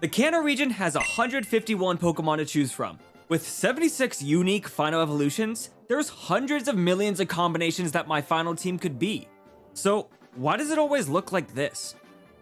The Kanto region has 151 Pokemon to choose from. With 76 unique final evolutions, there's hundreds of millions of combinations that my final team could be. So, why does it always look like this?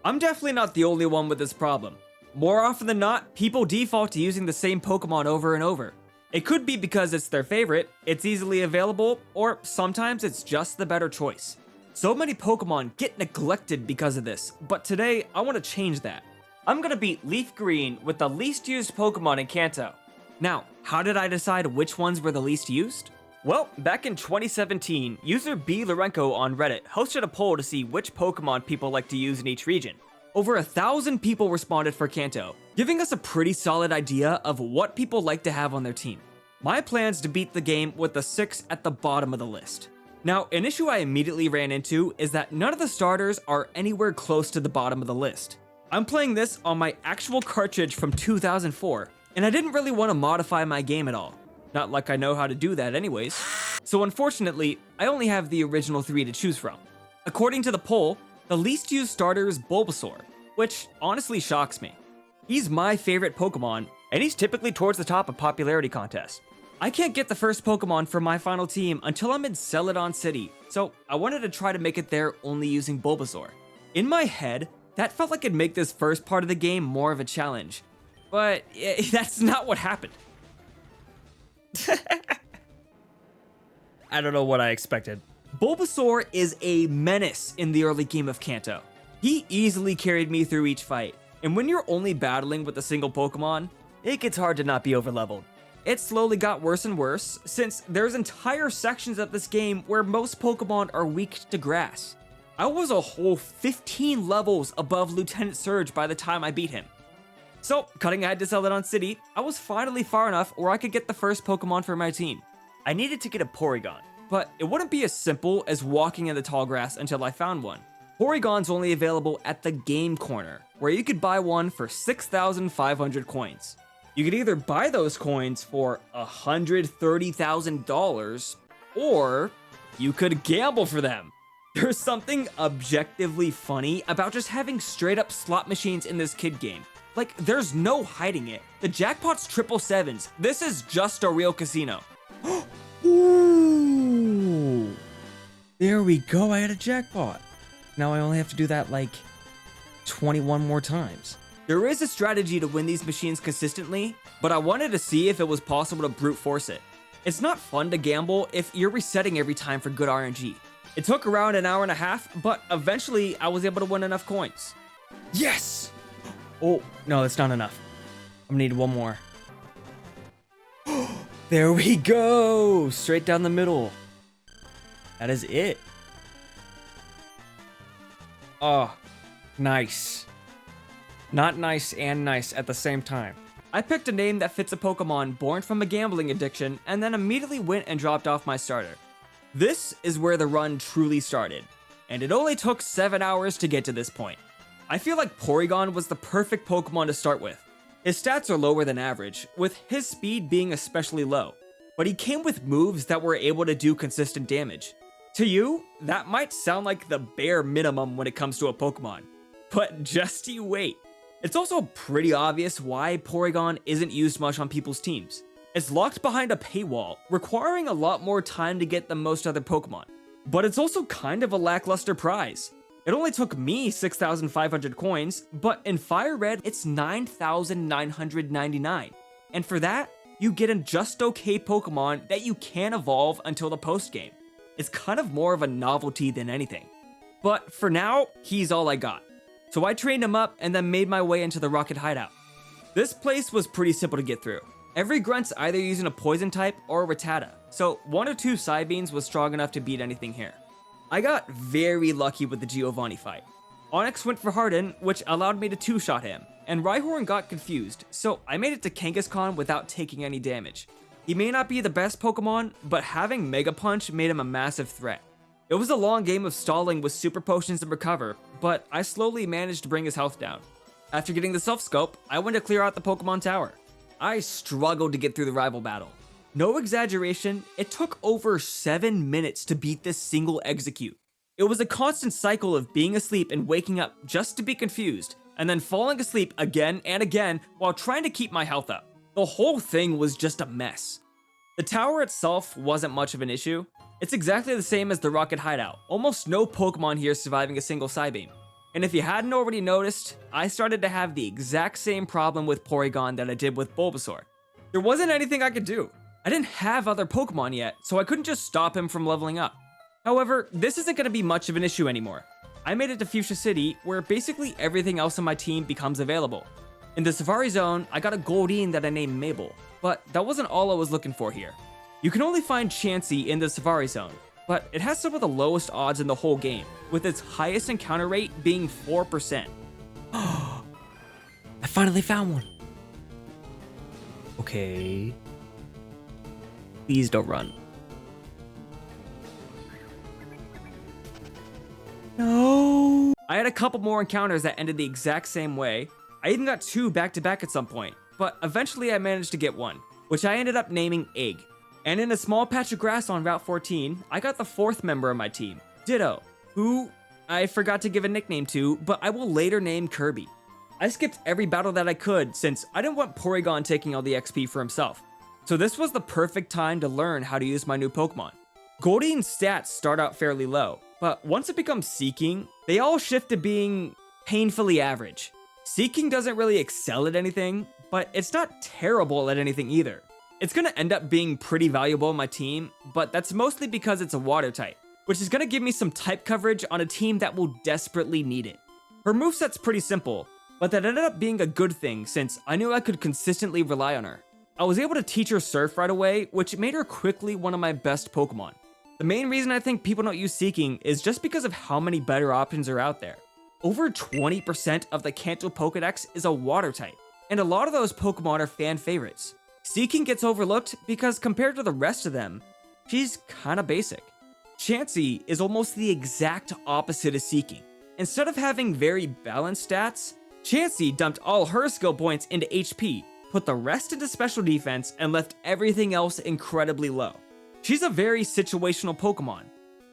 I'm definitely not the only one with this problem. More often than not, people default to using the same Pokemon over and over. It could be because it's their favorite, it's easily available, or sometimes it's just the better choice. So many Pokemon get neglected because of this, but today I want to change that. I'm gonna beat Leaf Green with the least used Pokemon in Kanto. Now, how did I decide which ones were the least used? Well, back in 2017, user B. Lorenko on Reddit hosted a poll to see which Pokemon people like to use in each region. Over 1,000 people responded for Kanto, giving us a pretty solid idea of what people like to have on their team. My plan's to beat the game with the 6 at the bottom of the list. Now, an issue I immediately ran into is that none of the starters are anywhere close to the bottom of the list. I'm playing this on my actual cartridge from 2004, and I didn't really want to modify my game at all. Not like I know how to do that anyways. So unfortunately, I only have the original 3 to choose from. According to the poll, the least used starter is Bulbasaur, which honestly shocks me. He's my favorite Pokemon, and he's typically towards the top of popularity contests. I can't get the first Pokemon for my final team until I'm in Celadon City, so I wanted to try to make it there only using Bulbasaur. In my head, that felt like it'd make this first part of the game more of a challenge, but that's not what happened. I don't know what I expected. Bulbasaur is a menace in the early game of Kanto. He easily carried me through each fight, and when you're only battling with a single Pokemon, it gets hard to not be overleveled. It slowly got worse and worse, since there's entire sections of this game where most Pokemon are weak to grass. I was a whole 15 levels above Lieutenant Surge by the time I beat him. So, cutting ahead to Celadon City, I was finally far enough where I could get the first Pokemon for my team. I needed to get a Porygon, but it wouldn't be as simple as walking in the tall grass until I found one. Porygon's only available at the game corner, where you could buy one for 6,500 coins. You could either buy those coins for $130,000, or you could gamble for them. There's something objectively funny about just having straight up slot machines in this kid game. Like, there's no hiding it. The jackpot's 777s. This is just a real casino. Ooh. There we go, I had a jackpot. Now I only have to do that like 21 more times. There is a strategy to win these machines consistently, but I wanted to see if it was possible to brute force it. It's not fun to gamble if you're resetting every time for good RNG. It took around an hour and a half, but eventually I was able to win enough coins. Yes! Oh, no, that's not enough. I'm gonna need one more. There we go! Straight down the middle. That is it. Oh, nice. Not nice and nice at the same time. I picked a name that fits a Pokemon born from a gambling addiction and then immediately went and dropped off my starter. This is where the run truly started, and it only took 7 hours to get to this point. I feel like Porygon was the perfect Pokemon to start with. His stats are lower than average, with his speed being especially low, but he came with moves that were able to do consistent damage. To you, that might sound like the bare minimum when it comes to a Pokemon, but just you wait. It's also pretty obvious why Porygon isn't used much on people's teams. It's locked behind a paywall, requiring a lot more time to get than most other Pokemon. But it's also kind of a lackluster prize. It only took me 6,500 coins, but in Fire Red, it's 9,999. And for that, you get a just okay Pokemon that you can't evolve until the post-game. It's kind of more of a novelty than anything. But for now, he's all I got. So I trained him up and then made my way into the Rocket Hideout. This place was pretty simple to get through. Every grunt's either using a poison type or a Rattata, so 1 or 2 Psybeams was strong enough to beat anything here. I got very lucky with the Giovanni fight. Onix went for Harden, which allowed me to 2-shot him, and Rhyhorn got confused, so I made it to Kangaskhan without taking any damage. He may not be the best Pokemon, but having Mega Punch made him a massive threat. It was a long game of stalling with super potions to recover, but I slowly managed to bring his health down. After getting the Self Scope, I went to clear out the Pokemon Tower. I struggled to get through the rival battle. No exaggeration, it took over 7 minutes to beat this single execute. It was a constant cycle of being asleep and waking up just to be confused, and then falling asleep again and again while trying to keep my health up. The whole thing was just a mess. The tower itself wasn't much of an issue. It's exactly the same as the rocket hideout. Almost no Pokemon here surviving a single Psybeam. And if you hadn't already noticed, I started to have the exact same problem with Porygon that I did with Bulbasaur. There wasn't anything I could do. I didn't have other Pokemon yet, so I couldn't just stop him from leveling up. However, this isn't going to be much of an issue anymore. I made it to Fuchsia City, where basically everything else on my team becomes available. In the Safari Zone, I got a Goldeen that I named Mabel, but that wasn't all I was looking for here. You can only find Chansey in the Safari Zone, but it has some of the lowest odds in the whole game, with its highest encounter rate being 4%. I finally found one. Okay. Please don't run. No. I had a couple more encounters that ended the exact same way. I even got 2 back-to-back at some point, but eventually I managed to get one, which I ended up naming Egg. And in a small patch of grass on Route 14, I got the 4th member of my team, Ditto, who I forgot to give a nickname to, but I will later name Kirby. I skipped every battle that I could since I didn't want Porygon taking all the XP for himself. So this was the perfect time to learn how to use my new Pokemon. Goldeen's stats start out fairly low, but once it becomes Seeking, they all shift to being painfully average. Seeking doesn't really excel at anything, but it's not terrible at anything either. It's going to end up being pretty valuable on my team, but that's mostly because it's a water type, which is going to give me some type coverage on a team that will desperately need it. Her moveset's pretty simple, but that ended up being a good thing since I knew I could consistently rely on her. I was able to teach her Surf right away, which made her quickly one of my best Pokemon. The main reason I think people don't use Seeking is just because of how many better options are out there. Over 20% of the Kanto Pokedex is a water type, and a lot of those Pokemon are fan favorites. Seeking gets overlooked because compared to the rest of them, she's kinda basic. Chansey is almost the exact opposite of Seeking. Instead of having very balanced stats, Chansey dumped all her skill points into HP, put the rest into special defense, and left everything else incredibly low. She's a very situational Pokemon.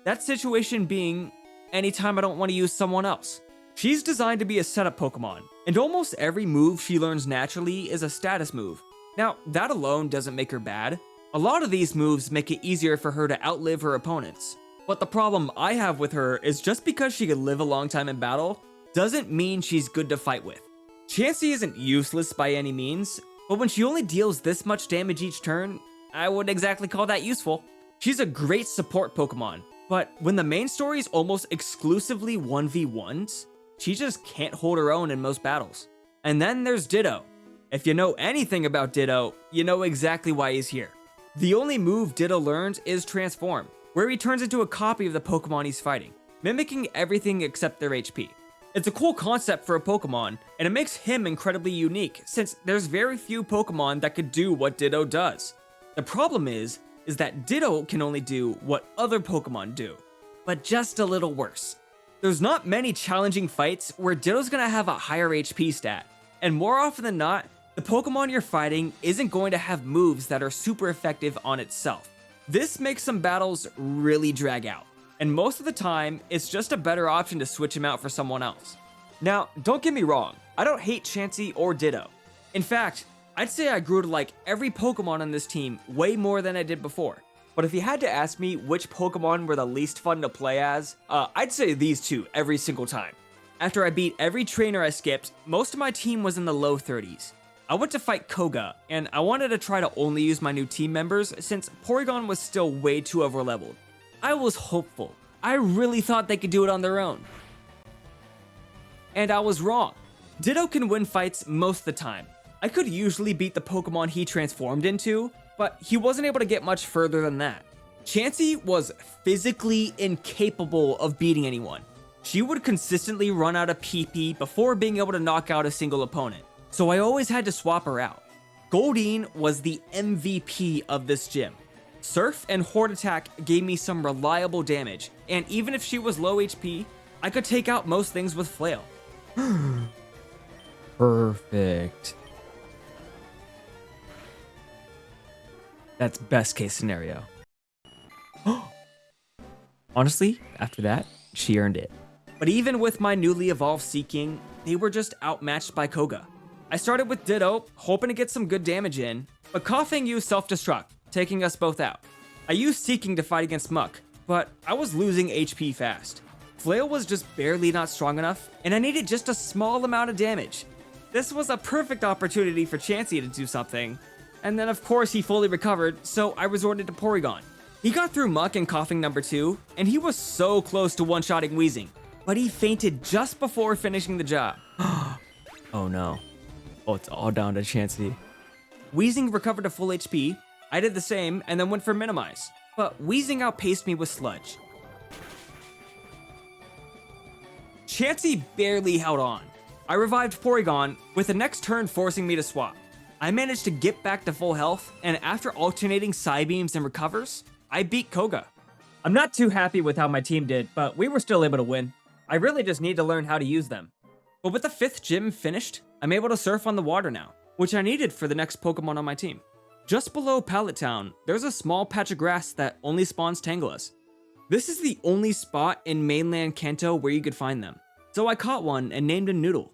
That situation being anytime I don't want to use someone else. She's designed to be a setup Pokemon, and almost every move she learns naturally is a status move. Now, that alone doesn't make her bad. A lot of these moves make it easier for her to outlive her opponents. But the problem I have with her is just because she can live a long time in battle, doesn't mean she's good to fight with. Chansey isn't useless by any means, but when she only deals this much damage each turn, I wouldn't exactly call that useful. She's a great support Pokemon, but when the main story is almost exclusively 1v1s, she just can't hold her own in most battles. And then there's Ditto. If you know anything about Ditto, you know exactly why he's here. The only move Ditto learns is Transform, where he turns into a copy of the Pokemon he's fighting, mimicking everything except their HP. It's a cool concept for a Pokemon, and it makes him incredibly unique, since there's very few Pokemon that could do what Ditto does. The problem is that Ditto can only do what other Pokemon do, but just a little worse. There's not many challenging fights where Ditto's gonna have a higher HP stat, and more often than not, the Pokemon you're fighting isn't going to have moves that are super effective on itself. This makes some battles really drag out, and most of the time, it's just a better option to switch him out for someone else. Now, don't get me wrong, I don't hate Chansey or Ditto. In fact, I'd say I grew to like every Pokemon on this team way more than I did before. But if you had to ask me which Pokemon were the least fun to play as, I'd say these two every single time. After I beat every trainer I skipped, most of my team was in the low 30s. I went to fight Koga, and I wanted to try to only use my new team members since Porygon was still way too overleveled. I was hopeful. I really thought they could do it on their own. And I was wrong. Ditto can win fights most of the time. I could usually beat the Pokemon he transformed into, but he wasn't able to get much further than that. Chansey was physically incapable of beating anyone. She would consistently run out of PP before being able to knock out a single opponent, so I always had to swap her out. Goldeen was the MVP of this gym. Surf and Horde Attack gave me some reliable damage, and even if she was low HP, I could take out most things with Flail. Perfect. That's best case scenario. Honestly, after that, she earned it. But even with my newly evolved Seeking, they were just outmatched by Koga. I started with Ditto, hoping to get some good damage in, but Coughing used Self-Destruct, taking us both out. I used Seeking to fight against Muck, but I was losing HP fast. Flail was just barely not strong enough, and I needed just a small amount of damage. This was a perfect opportunity for Chansey to do something, and then of course he fully recovered, so I resorted to Porygon. He got through Muck and Coughing number 2, and he was so close to one-shotting Weezing, but he fainted just before finishing the job. Oh no. Oh, it's all down to Chansey. Weezing recovered to full HP, I did the same, and then went for Minimize, but Weezing outpaced me with Sludge. Chansey barely held on. I revived Porygon, with the next turn forcing me to swap. I managed to get back to full health, and after alternating Psybeams and recovers, I beat Koga. I'm not too happy with how my team did, but we were still able to win. I really just need to learn how to use them. But with the 5th gym finished, I'm able to surf on the water now, which I needed for the next Pokemon on my team. Just below Pallet Town, there's a small patch of grass that only spawns Tangulas. This is the only spot in mainland Kanto where you could find them, so I caught one and named him Noodle.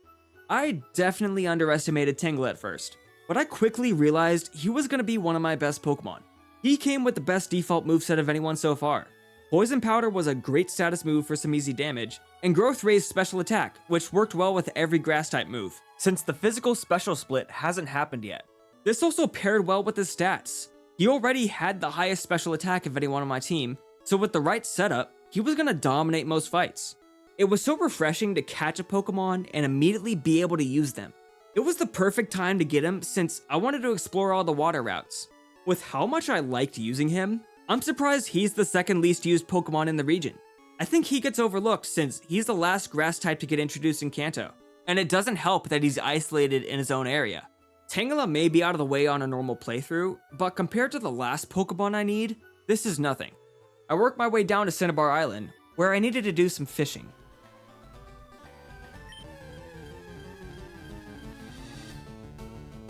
I definitely underestimated Tangela at first, but I quickly realized he was going to be one of my best Pokemon. He came with the best default moveset of anyone so far. Poison Powder was a great status move for some easy damage, and Growth raised special attack, which worked well with every grass type move, since the physical special split hasn't happened yet. This also paired well with his stats. He already had the highest special attack of anyone on my team, so with the right setup, he was going to dominate most fights. It was so refreshing to catch a Pokemon and immediately be able to use them. It was the perfect time to get him since I wanted to explore all the water routes. With how much I liked using him, I'm surprised he's the second least used Pokemon in the region. I think he gets overlooked since he's the last grass type to get introduced in Kanto, and it doesn't help that he's isolated in his own area. Tangela may be out of the way on a normal playthrough, but compared to the last Pokemon I need, this is nothing. I worked my way down to Cinnabar Island, where I needed to do some fishing.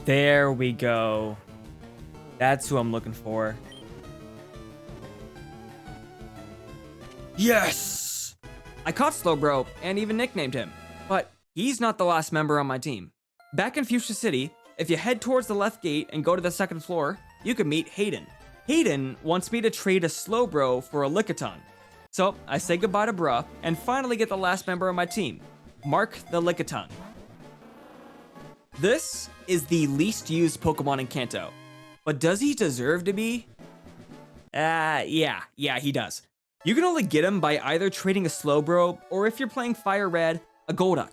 There we go. That's who I'm looking for. Yes! I caught Slowbro and even nicknamed him, but he's not the last member on my team. Back in Fuchsia City, if you head towards the left gate and go to the 2nd floor, you can meet Hayden. Hayden wants me to trade a Slowbro for a Lickitung. So I say goodbye to Bruh and finally get the last member of my team, Mark the Lickitung. This is the least used Pokemon in Kanto, but does he deserve to be? Yeah, he does. You can only get him by either trading a Slowbro, or if you're playing Fire Red, a Golduck.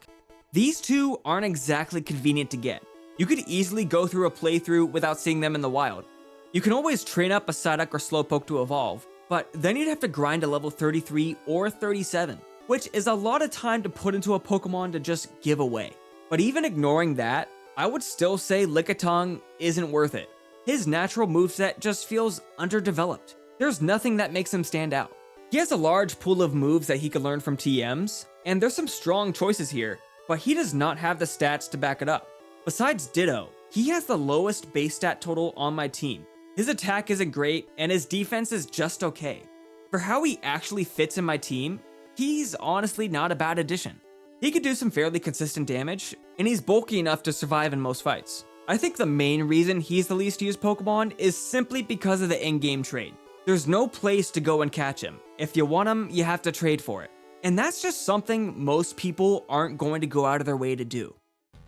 These two aren't exactly convenient to get. You could easily go through a playthrough without seeing them in the wild. You can always train up a Psyduck or Slowpoke to evolve, but then you'd have to grind to level 33 or 37, which is a lot of time to put into a Pokemon to just give away. But even ignoring that, I would still say Lickitung isn't worth it. His natural moveset just feels underdeveloped. There's nothing that makes him stand out. He has a large pool of moves that he can learn from TMs, and there's some strong choices here, but he does not have the stats to back it up. Besides Ditto, he has the lowest base stat total on my team. His attack isn't great, and his defense is just okay. For how he actually fits in my team, he's honestly not a bad addition. He could do some fairly consistent damage, and he's bulky enough to survive in most fights. I think the main reason he's the least used Pokemon is simply because of the in-game trade. There's no place to go and catch him. If you want him, you have to trade for it. And that's just something most people aren't going to go out of their way to do.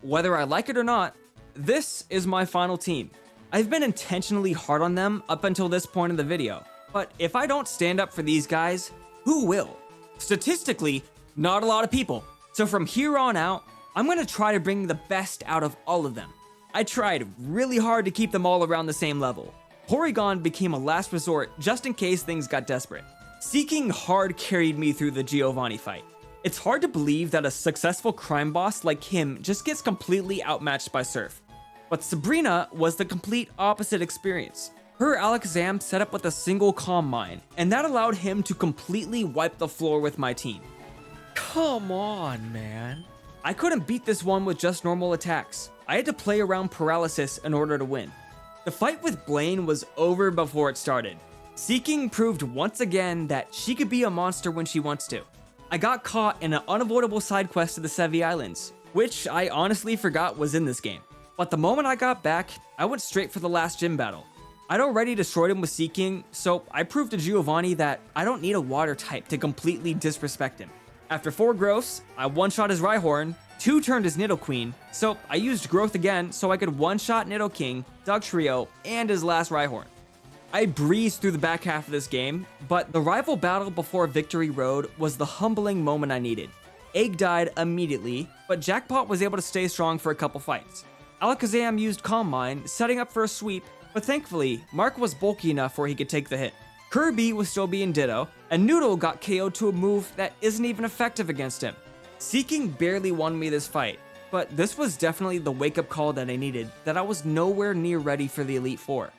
Whether I like it or not, this is my final team. I've been intentionally hard on them up until this point in the video, but if I don't stand up for these guys, who will? Statistically, not a lot of people. So from here on out, I'm going to try to bring the best out of all of them. I tried really hard to keep them all around the same level. Porygon became a last resort just in case things got desperate. Seeking hard carried me through the Giovanni fight. It's hard to believe that a successful crime boss like him just gets completely outmatched by Surf. But Sabrina was the complete opposite experience. Her Alakazam set up with a single Calm Mind, and that allowed him to completely wipe the floor with my team. Come on, man. I couldn't beat this one with just normal attacks. I had to play around Paralysis in order to win. The fight with Blaine was over before it started. Seeking proved once again that she could be a monster when she wants to. I got caught in an unavoidable side quest to the Sevi Islands, which I honestly forgot was in this game. But the moment I got back, I went straight for the last gym battle. I'd already destroyed him with Seeking, so I proved to Giovanni that I don't need a water type to completely disrespect him. After 4 growths, I one-shot his Rhyhorn, 2 turned his Nidoqueen, so I used growth again so I could one-shot Nidoking, Dugtrio, and his last Rhyhorn. I breezed through the back half of this game, but the rival battle before Victory Road was the humbling moment I needed. Egg died immediately, but Jackpot was able to stay strong for a couple fights. Alakazam used Calm Mind, setting up for a sweep, but thankfully, Mark was bulky enough where he could take the hit. Kirby was still being Ditto, and Noodle got KO'd to a move that isn't even effective against him. Seeking barely won me this fight, but this was definitely the wake-up call that I needed, that I was nowhere near ready for the Elite Four.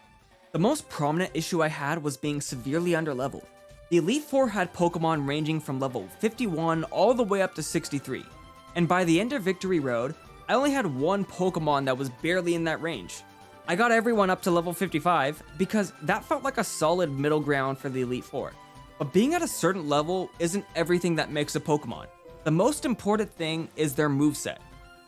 The most prominent issue I had was being severely underleveled. The Elite Four had Pokemon ranging from level 51 all the way up to 63, and by the end of Victory Road, I only had one Pokemon that was barely in that range. I got everyone up to level 55 because that felt like a solid middle ground for the Elite Four. But being at a certain level isn't everything that makes a Pokemon. The most important thing is their moveset.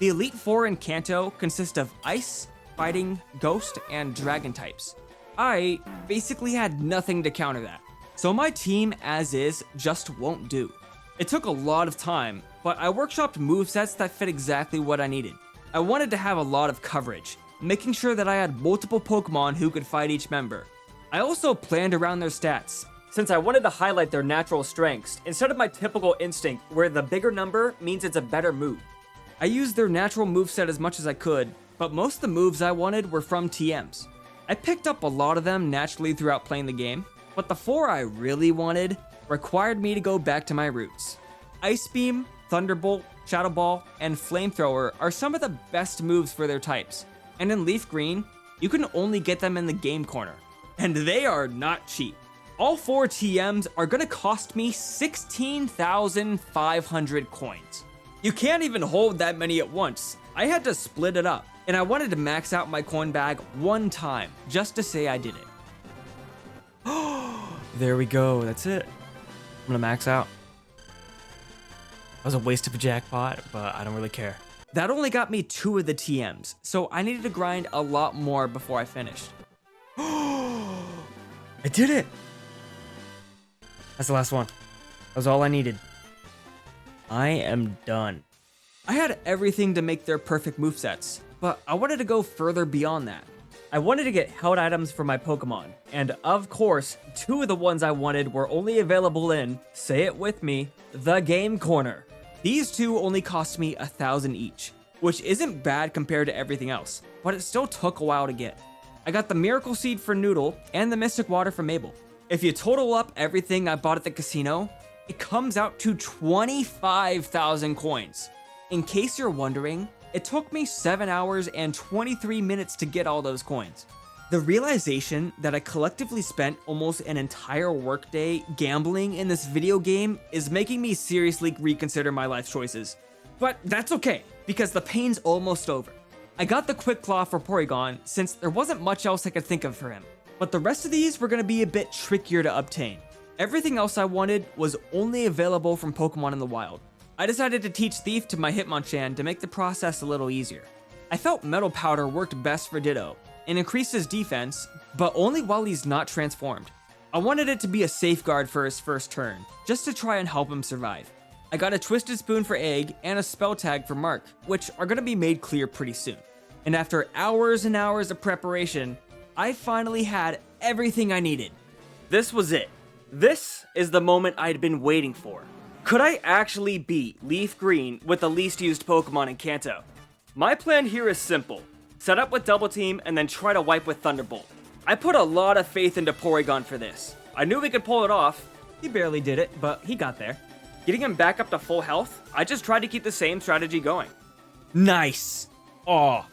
The Elite Four in Kanto consist of Ice, Fighting, Ghost, and Dragon types. I basically had nothing to counter that. So my team as is just won't do. It took a lot of time, but I workshopped movesets that fit exactly what I needed. I wanted to have a lot of coverage, making sure that I had multiple Pokemon who could fight each member. I also planned around their stats, since I wanted to highlight their natural strengths instead of my typical instinct where the bigger number means it's a better move. I used their natural moveset as much as I could, but most of the moves I wanted were from TMs. I picked up a lot of them naturally throughout playing the game, but the 4 I really wanted required me to go back to my roots. Ice Beam, Thunderbolt, Shadow Ball, and Flamethrower are some of the best moves for their types, and in Leaf Green, you can only get them in the game corner, and they are not cheap. All 4 TMs are gonna cost me 16,500 coins. You can't even hold that many at once. I had to split it up, and I wanted to max out my coin bag one time, just to say I did it. There we go, that's it. I'm gonna max out. That was a waste of a jackpot, but I don't really care. That only got me 2 of the TMs, so I needed to grind a lot more before I finished. I did it! That's the last one. That was all I needed. I am done. I had everything to make their perfect movesets, but I wanted to go further beyond that. I wanted to get held items for my Pokemon, and of course, 2 of the ones I wanted were only available in, say it with me, the Game Corner. These 2 only cost me 1,000 each, which isn't bad compared to everything else, but it still took a while to get. I got the Miracle Seed for Noodle and the Mystic Water for Mabel. If you total up everything I bought at the casino, it comes out to 25,000 coins. In case you're wondering, it took me 7 hours and 23 minutes to get all those coins. The realization that I collectively spent almost an entire workday gambling in this video game is making me seriously reconsider my life choices. But that's okay, because the pain's almost over. I got the Quick Claw for Porygon since there wasn't much else I could think of for him, but the rest of these were going to be a bit trickier to obtain. Everything else I wanted was only available from Pokemon in the wild. I decided to teach Thief to my Hitmonchan to make the process a little easier. I felt Metal Powder worked best for Ditto, and increased his defense, but only while he's not transformed. I wanted it to be a safeguard for his first turn, just to try and help him survive. I got a Twisted Spoon for Egg and a Spell Tag for Mark, which are going to be made clear pretty soon. And after hours and hours of preparation, I finally had everything I needed. This was it. This is the moment I'd been waiting for. Could I actually beat Leaf Green with the least used Pokemon in Kanto? My plan here is simple. Set up with Double Team and then try to wipe with Thunderbolt. I put a lot of faith into Porygon for this. I knew we could pull it off. He barely did it, but he got there. Getting him back up to full health, I just tried to keep the same strategy going. Nice! Aw,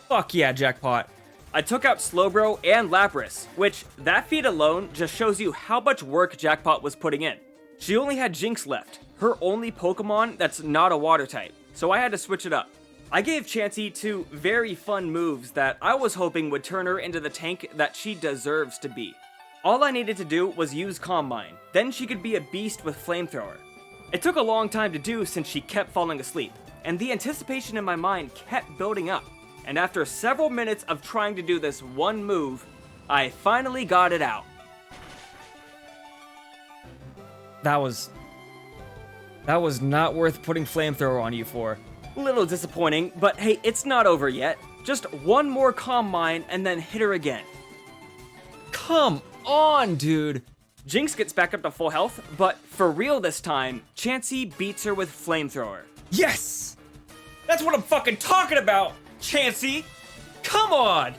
fuck yeah, jackpot. I took out Slowbro and Lapras, which, that feat alone just shows you how much work Jackpot was putting in. She only had Jinx left, her only Pokemon that's not a water type, so I had to switch it up. I gave Chansey 2 very fun moves that I was hoping would turn her into the tank that she deserves to be. All I needed to do was use Calm Mind, then she could be a beast with Flamethrower. It took a long time to do since she kept falling asleep, and the anticipation in my mind kept building up. And after several minutes of trying to do this one move, I finally got it out. That was not worth putting flamethrower on you for. Little disappointing, but hey, it's not over yet. Just one more Calm Mind and then hit her again. Come on, dude. Jinx gets back up to full health, but for real this time, Chansey beats her with Flamethrower. Yes! That's what I'm fucking talking about, Chansey! Come on!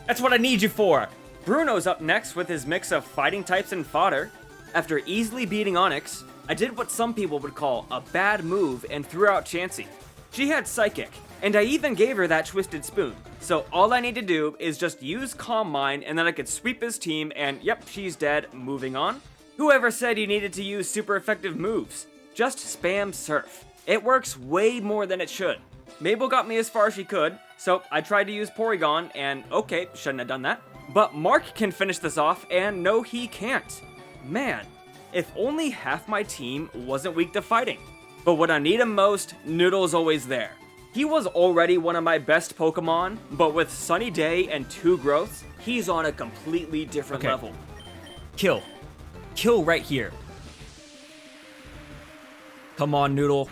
That's what I need you for. Bruno's up next with his mix of fighting types and fodder. After easily beating Onyx, I did what some people would call a bad move and threw out Chansey. She had Psychic, and I even gave her that Twisted Spoon. So all I need to do is just use Calm Mind and then I could sweep his team and yep, she's dead, moving on. Whoever said you needed to use super effective moves? Just spam Surf. It works way more than it should. Mabel got me as far as she could, so I tried to use Porygon and okay, shouldn't have done that. But Mark can finish this off and no he can't. Man, if only half my team wasn't weak to fighting. But when I need him most, Noodle's always there. He was already one of my best Pokemon, but with Sunny Day and 2 growths, he's on a completely different level. Kill. Kill right here. Come on, Noodle.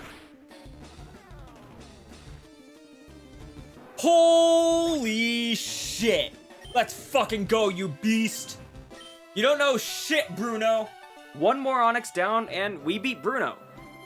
Holy shit! Let's fucking go, you beast! You don't know shit, Bruno! One more Onyx down and we beat Bruno.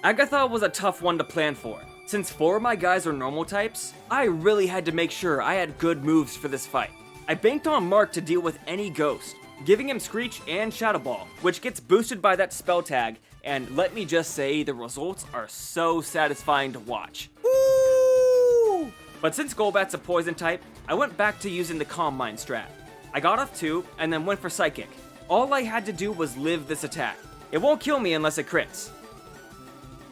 Agatha was a tough one to plan for. Since 4 of my guys are normal types, I really had to make sure I had good moves for this fight. I banked on Mark to deal with any ghost, giving him Screech and Shadow Ball, which gets boosted by that spell tag, and let me just say the results are so satisfying to watch. Woo! But since Golbat's a poison type, I went back to using the Calm Mind strat. I got off 2 and then went for Psychic. All I had to do was live this attack. It won't kill me unless it crits.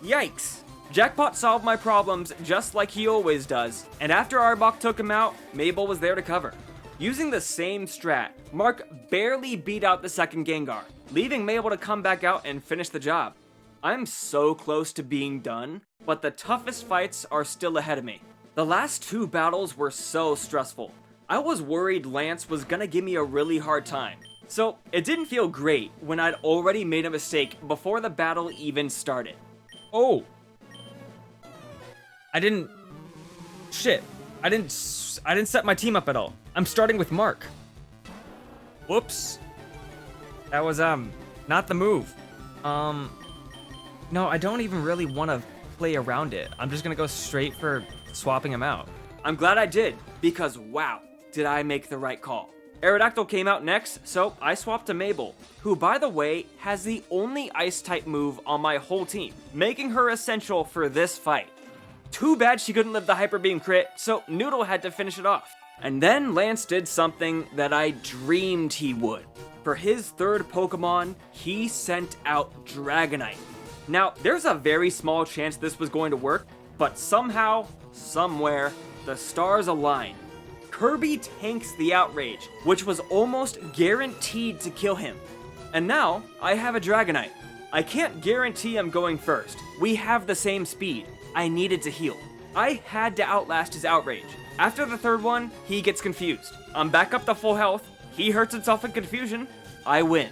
Yikes! Jackpot solved my problems just like he always does, and after Arbok took him out, Mabel was there to cover. Using the same strat, Mark barely beat out the second Gengar, leaving Mabel to come back out and finish the job. I'm so close to being done, but the toughest fights are still ahead of me. The last 2 battles were so stressful. I was worried Lance was gonna give me a really hard time, so it didn't feel great when I'd already made a mistake before the battle even started. Oh! I didn't set my team up at all. I'm starting with Mark. Whoops. That was, not the move. No, I don't even really want to play around it. I'm just gonna go straight for swapping him out. I'm glad I did, because wow, did I make the right call. Aerodactyl came out next, so I swapped to Mabel, who by the way, has the only Ice-type move on my whole team, making her essential for this fight. Too bad she couldn't live the Hyper Beam crit, so Noodle had to finish it off. And then Lance did something that I dreamed he would. For his 3rd Pokemon, he sent out Dragonite. Now, there's a very small chance this was going to work, but somehow, somewhere, the stars aligned. Kirby tanks the Outrage, which was almost guaranteed to kill him. And now, I have a Dragonite. I can't guarantee I'm going first. We have the same speed. I needed to heal. I had to outlast his Outrage. After the 3rd one, he gets confused. I'm back up to full health. He hurts himself in confusion. I win.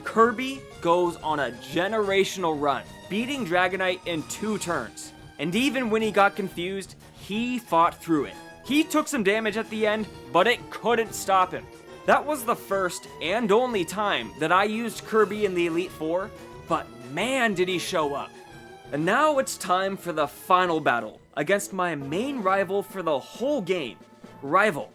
Kirby goes on a generational run, beating Dragonite in 2 turns. And even when he got confused, he fought through it. He took some damage at the end, but it couldn't stop him. That was the first and only time that I used Kirby in the Elite Four, but man did he show up. And now it's time for the final battle against my main rival for the whole game, Rival.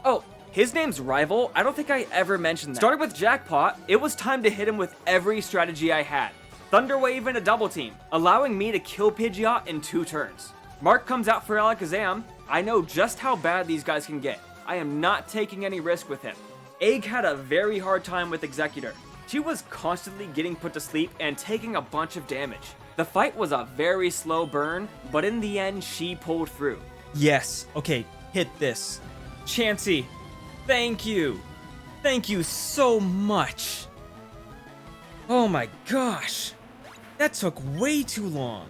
Oh, his name's Rival? I don't think I ever mentioned that. Starting with Jackpot, it was time to hit him with every strategy I had. Thunder Wave and a double team, allowing me to kill Pidgeot in 2 turns. Mark comes out for Alakazam. I know just how bad these guys can get. I am not taking any risk with him. Egg had a very hard time with Executor. She was constantly getting put to sleep and taking a bunch of damage. The fight was a very slow burn, but in the end, she pulled through. Yes, okay, hit this. Chansey, thank you. Thank you so much. Oh my gosh. That took way too long.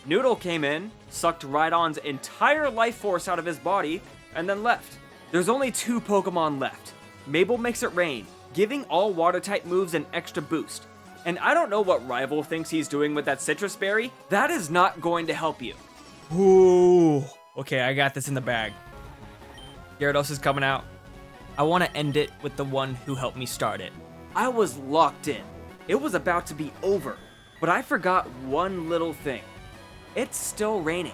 Noodle came in, sucked Rhydon's entire life force out of his body, and then left. There's only 2 Pokemon left. Mabel makes it rain, giving all water-type moves an extra boost. And I don't know what Rival thinks he's doing with that Citrus Berry. That is not going to help you. Ooh. Okay, I got this in the bag. Gyarados is coming out. I want to end it with the one who helped me start it. I was locked in. It was about to be over, but I forgot one little thing. It's still raining.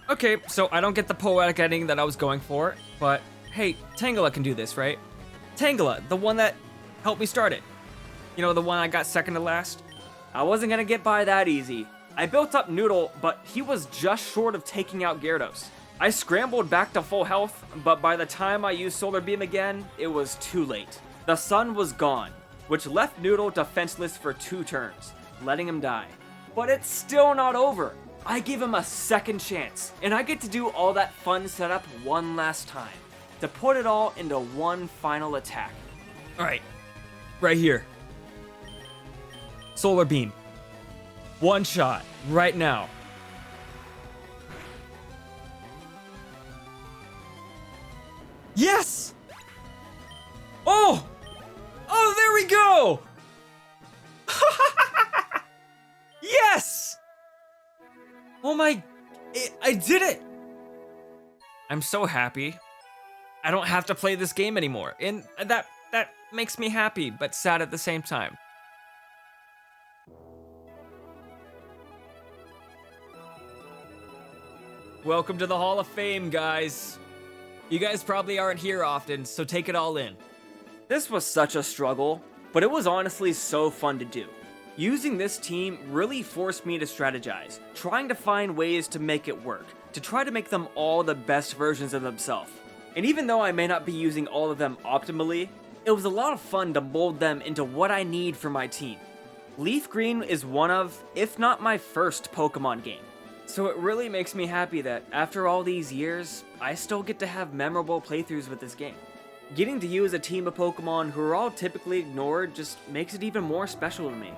Okay, so I don't get the poetic ending that I was going for, but hey, Tangela can do this, right? Tangela, the one that helped me start it. You know, the one I got second to last? I wasn't gonna get by that easy. I built up Noodle, but he was just short of taking out Gyarados. I scrambled back to full health, but by the time I used Solar Beam again, it was too late. The sun was gone, which left Noodle defenseless for 2 turns, letting him die. But it's still not over. I gave him a second chance, and I get to do all that fun setup one last time, to put it all into one final attack. Alright, right here. Solar Beam. One shot, right now. Yes! Oh! Oh, there we go! Yes! Oh my... I did it! I'm so happy. I don't have to play this game anymore, and that makes me happy, but sad at the same time. Welcome to the Hall of Fame, guys. You guys probably aren't here often, so take it all in. This was such a struggle, but it was honestly so fun to do. Using this team really forced me to strategize, trying to find ways to make it work, to try to make them all the best versions of themselves. And even though I may not be using all of them optimally, it was a lot of fun to mold them into what I need for my team. Leaf Green is one of, if not my first Pokemon game. So it really makes me happy that after all these years, I still get to have memorable playthroughs with this game. Getting to use a team of Pokemon who are all typically ignored just makes it even more special to me.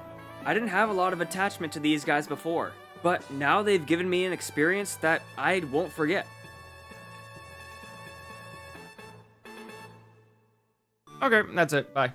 I didn't have a lot of attachment to these guys before, but now they've given me an experience that I won't forget. Okay, that's it. Bye.